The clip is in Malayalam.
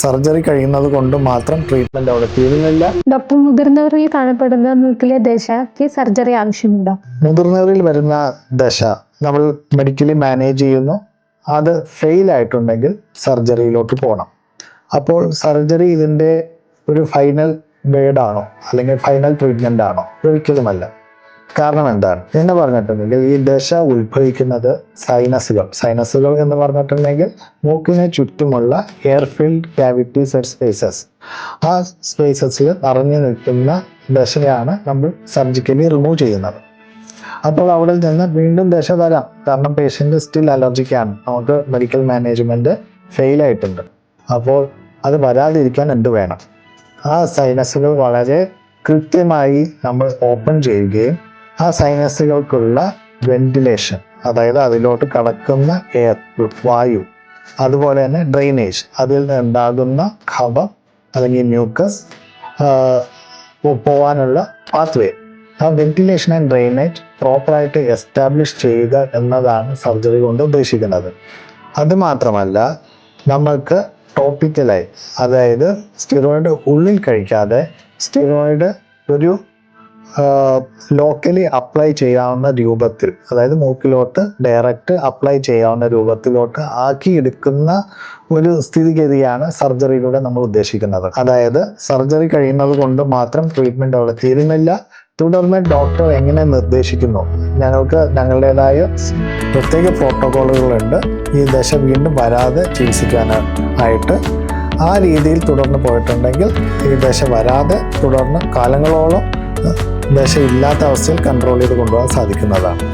സർജറി കഴിയുന്നത് കൊണ്ട് മാത്രം ട്രീറ്റ്മെന്റ് അവിടെ തീരുന്നില്ല. ഡോക്ടർ, മുതിർന്നവരിൽ കാണപ്പെടുന്ന മൂക്കിലെ ദശയ്ക്ക് സർജറി ആവശ്യമുണ്ടോ? മുതിർന്നവരിൽ വരുന്ന ദശ നമ്മൾ മെഡിക്കലി മാനേജ് ചെയ്യുന്നു. അത് ഫെയിൽ ആയിട്ടുണ്ടെങ്കിൽ സർജറിയിലോട്ട് പോകണം. അപ്പോൾ സർജറി ഇതിൻ്റെ ഒരു ഫൈനൽ വേർഡാണോ അല്ലെങ്കിൽ ഫൈനൽ ട്രീറ്റ്മെന്റ് ആണോ? ഒരിക്കലുമല്ല. കാരണം എന്താണ് എന്ന് പറഞ്ഞിട്ടുണ്ടെങ്കിൽ ഈ ദശ ഉത്ഭവിക്കുന്നത് സൈനസുകൾ എന്ന് പറഞ്ഞിട്ടുണ്ടെങ്കിൽ മൂക്കിന് ചുറ്റുമുള്ള air filled cavities and spaces. ആ സ്പേസസിൽ നിറഞ്ഞു നിൽക്കുന്ന ദശയാണ് നമ്മൾ സർജിക്കലി റിമൂവ് ചെയ്യുന്നത്. അപ്പോൾ അവിടെ നിന്ന് വീണ്ടും ദശ വരാം. കാരണം പേഷ്യൻ്റ് സ്റ്റിൽ അലർജിക്കാണ്, നമുക്ക് മെഡിക്കൽ മാനേജ്മെന്റ് ഫെയിൽ ആയിട്ടുണ്ട്. അപ്പോൾ അത് വരാതിരിക്കാൻ എന്ത് വേണം? ആ സൈനസുകൾ വളരെ കൃത്യമായി നമ്മൾ ഓപ്പൺ ചെയ്യുകയും ആ സൈനസുകൾക്കുള്ള വെന്റിലേഷൻ, അതായത് അതിലോട്ട് കടക്കുന്ന എയർ, വായു, അതുപോലെ തന്നെ ഡ്രെയിനേജ്, അതിൽ നിന്നുണ്ടാകുന്ന കഫം അല്ലെങ്കിൽ മ്യൂക്കസ് പോകാനുള്ള പാത്വേ, ആ വെന്റിലേഷൻ ആൻഡ് ഡ്രെയിനേജ് പ്രോപ്പറായിട്ട് എസ്റ്റാബ്ലിഷ് ചെയ്യുക എന്നതാണ് സർജറി കൊണ്ട് ഉദ്ദേശിക്കുന്നത്. അതുമാത്രമല്ല, നമ്മൾക്ക് ടോപ്പിക്കലായി, അതായത് സ്റ്റിറോയിഡ് ഉള്ളിൽ കഴിക്കാതെ സ്റ്റീറോയിഡ് ഒരു ലോക്കലി അപ്ലൈ ചെയ്യാവുന്ന രൂപത്തിൽ, അതായത് മൂക്കിലോട്ട് ഡയറക്റ്റ് അപ്ലൈ ചെയ്യാവുന്ന രൂപത്തിലോട്ട് ആക്കിയെടുക്കുന്ന ഒരു സ്ഥിതിഗതിയാണ് സർജറിയിലൂടെ നമ്മൾ ഉദ്ദേശിക്കുന്നത്. അതായത് സർജറി കഴിയുന്നത് കൊണ്ട് മാത്രം ട്രീറ്റ്മെന്റ് അവിടെ തീരുന്നില്ല. തുടർന്ന് ഡോക്ടർ എങ്ങനെ നിർദ്ദേശിക്കുന്നു, ഞങ്ങൾക്ക് ഞങ്ങളുടേതായ പ്രത്യേക പ്രോട്ടോകോളുകളുണ്ട് ഈ ദശ വീണ്ടും വരാതെ ചികിത്സിക്കാനായിട്ട്. ആ രീതിയിൽ തുടർന്ന് പോയിട്ടുണ്ടെങ്കിൽ ഈ ദശ വരാതെ തുടർന്ന് കാലങ്ങളോളം ദശ ഇല്ലാത്ത അവസ്ഥയിൽ കൺട്രോൾ ചെയ്ത് കൊണ്ടുപോകാൻ സാധിക്കുന്നതാണ്.